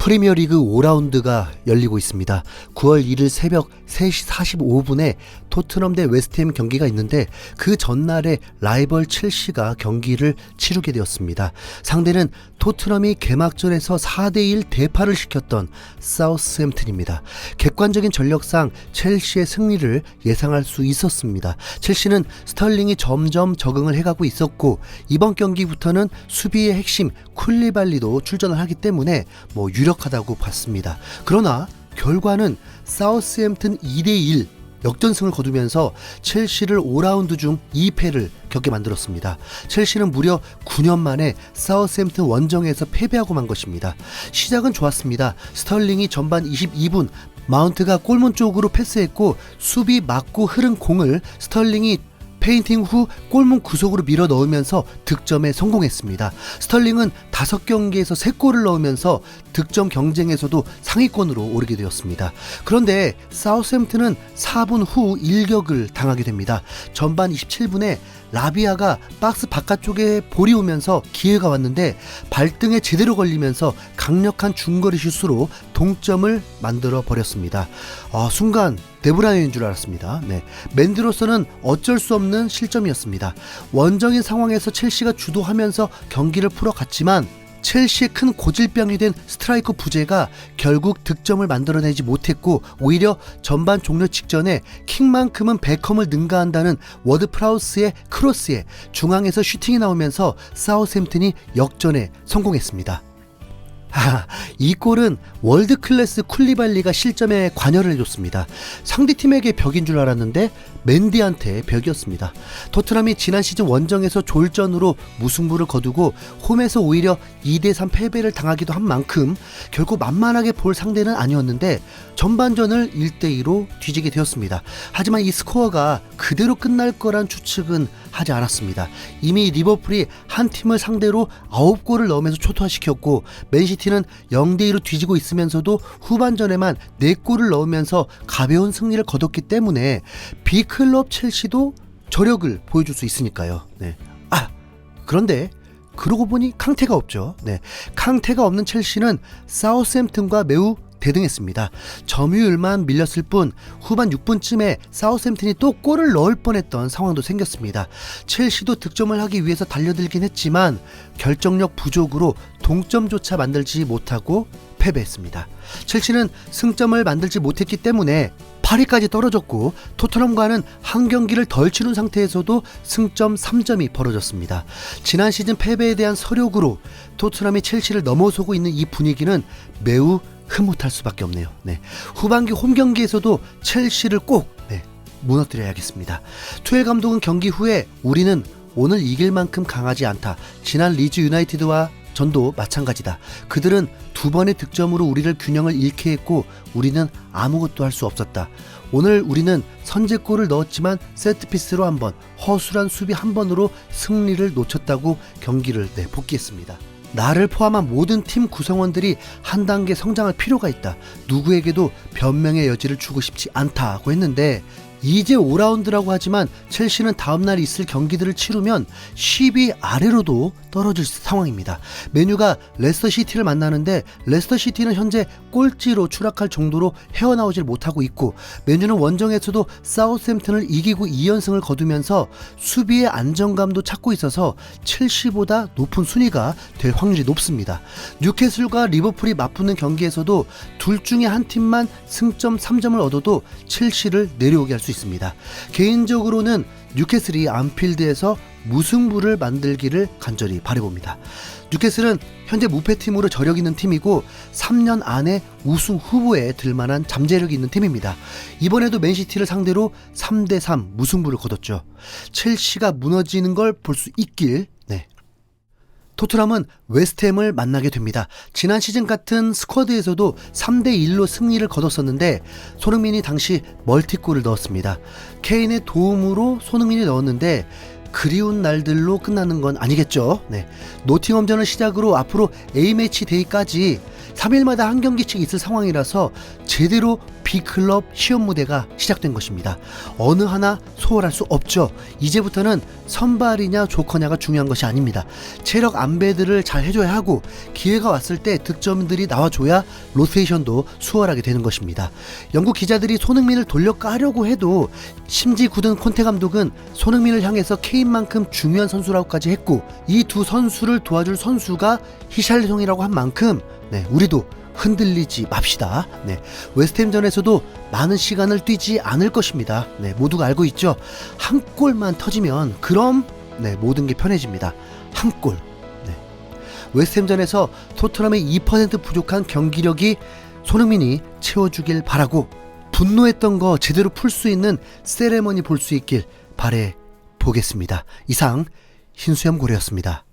프리미어리그 5라운드가 열리고 있습니다. 9월 1일 새벽 3시 45분에 토트넘 대 웨스트햄 경기가 있는데 그 전날에 라이벌 첼시가 경기를 치르게 되었습니다. 상대는 토트넘이 개막전에서 4대1 대파를 시켰던 사우스햄튼입니다. 객관적인 전력상 첼시의 승리를 예상할 수 있었습니다. 첼시는 스털링이 점점 적응을 해가고 있었고 이번 경기부터는 수비의 핵심 쿨리발리도 출전을 하기 때문에 유력하다고 봤습니다. 그러나 결과는 사우스햄튼 2대1 역전승을 거두면서 첼시를 5라운드 중 2패를 겪게 만들었습니다. 첼시는 무려 9년 만에 사우스햄튼 원정에서 패배하고 만 것입니다. 시작은 좋았습니다. 스털링이 전반 22분 마운트가 골문 쪽으로 패스했고 수비 맞고 흐른 공을 스털링이 페인팅 후 골문 구석으로 밀어 넣으면서 득점에 성공했습니다. 스털링은 5경기에서 3골을 넣으면서 득점 경쟁에서도 상위권으로 오르게 되었습니다. 그런데 사우스햄튼은 4분 후 일격을 당하게 됩니다. 전반 27분에 라비아가 박스 바깥쪽에 볼이 오면서 기회가 왔는데 발등에 제대로 걸리면서 강력한 중거리 슛으로 동점을 만들어 버렸습니다. 순간 데브라이인 줄 알았습니다. 맨디로서는 어쩔 수 없는 실점이었습니다. 원정인 상황에서 첼시가 주도하면서 경기를 풀어갔지만 첼시의 큰 고질병이 된 스트라이커 부재가 결국 득점을 만들어내지 못했고 오히려 전반 종료 직전에 킹만큼은 베컴을 능가한다는 워드 프라우스의 크로스에 중앙에서 슈팅이 나오면서 사우스햄튼이 역전에 성공했습니다. 이 골은 월드클래스 쿨리발리가 실점에 관여를 해줬습니다. 상대팀에게 벽인 줄 알았는데 맨디한테 벽이었습니다. 토트넘이 지난 시즌 원정에서 졸전으로 무승부를 거두고 홈에서 오히려 2대3 패배를 당하기도 한 만큼 결국 만만하게 볼 상대는 아니었는데 전반전을 1대2로 뒤지게 되었습니다. 하지만 이 스코어가 그대로 끝날 거란 추측은 하지 않았습니다. 이미 리버풀이 한 팀을 상대로 9골을 넣으면서 초토화시켰고 맨시티는 0대2로 뒤지고 있으면서도 후반전에만 4골을 넣으면서 가벼운 승리를 거뒀기 때문에 B클럽 첼시도 저력을 보여줄 수 있으니까요. 그런데 그러고 보니 캉테가 없죠. 캉테가 없는 첼시는 사우스햄튼과 매우 대등했습니다. 점유율만 밀렸을 뿐 후반 6분쯤에 사우스햄튼이 또 골을 넣을 뻔했던 상황도 생겼습니다. 첼시도 득점을 하기 위해서 달려들긴 했지만 결정력 부족으로 동점조차 만들지 못하고 패배했습니다. 첼시는 승점을 만들지 못했기 때문에 8위까지 떨어졌고 토트넘과는 한 경기를 덜 치른 상태에서도 승점 3점이 벌어졌습니다. 지난 시즌 패배에 대한 서력으로 토트넘이 첼시를 넘어서고 있는 이 분위기는 매우 흐뭇할 수밖에 없네요. 후반기 홈 경기에서도 첼시를 꼭 무너뜨려야겠습니다. 투엘 감독은 경기 후에 우리는 오늘 이길 만큼 강하지 않다. 지난 리즈 유나이티드와 전도 마찬가지다. 그들은 2번의 득점으로 우리를 균형을 잃게 했고 우리는 아무것도 할 수 없었다. 오늘 우리는 선제골을 넣었지만 세트피스로 한 번, 허술한 수비 한 번으로 승리를 놓쳤다고 경기를 복귀했습니다. 나를 포함한 모든 팀 구성원들이 한 단계 성장할 필요가 있다. 누구에게도 변명의 여지를 주고 싶지 않다고 했는데 이제 5라운드라고 하지만 첼시는 다음날 있을 경기들을 치르면 10위 아래로도 떨어질 상황입니다. 맨유가 레스터시티를 만나는데 레스터시티는 현재 꼴찌로 추락할 정도로 헤어나오질 못하고 있고 맨유는 원정에서도 사우스햄튼을 이기고 2연승을 거두면서 수비의 안정감도 찾고 있어서 첼시보다 높은 순위가 될 확률이 높습니다. 뉴캐슬과 리버풀이 맞붙는 경기에서도 둘 중에 한 팀만 승점 3점을 얻어도 첼시를 내려오게 할 수 있습니다. 개인적으로는 뉴캐슬이 안필드에서 무승부를 만들기를 간절히 바라봅니다. 뉴캐슬은 현재 무패팀으로 저력 있는 팀이고 3년 안에 우승 후보에 들만한 잠재력이 있는 팀입니다. 이번에도 맨시티를 상대로 3대3 무승부를 거뒀죠. 첼시가 무너지는 걸 볼 수 있길 토트넘은 웨스트햄을 만나게 됩니다. 지난 시즌 같은 스쿼드에서도 3대1로 승리를 거뒀었는데 손흥민이 당시 멀티골을 넣었습니다. 케인의 도움으로 손흥민이 넣었는데 그리운 날들로 끝나는 건 아니겠죠. 네. 노팅엄전을 시작으로 앞으로 A매치 데이까지 3일마다 한 경기씩 있을 상황이라서 제대로 B클럽 시험 무대가 시작된 것입니다. 어느 하나 소홀할 수 없죠. 이제부터는 선발이냐 조커냐가 중요한 것이 아닙니다. 체력 안배들을 잘 해줘야 하고 기회가 왔을 때 득점들이 나와줘야 로테이션도 수월하게 되는 것입니다. 영국 기자들이 손흥민을 돌려 까려고 해도 심지 굳은 콘테 감독은 손흥민을 향해서 케인만큼 중요한 선수라고까지 했고 이 두 선수를 도와줄 선수가 히샬리송이라고 한 만큼 우리도 흔들리지 맙시다. 웨스트햄전에서도 많은 시간을 뛰지 않을 것입니다. 모두가 알고 있죠. 한 골만 터지면 그럼 모든 게 편해집니다. 한 골. 웨스트햄전에서 토트넘의 2% 부족한 경기력이 손흥민이 채워주길 바라고 분노했던 거 제대로 풀 수 있는 세레머니 볼 수 있길 바래 보겠습니다. 이상 흰수염 고래였습니다.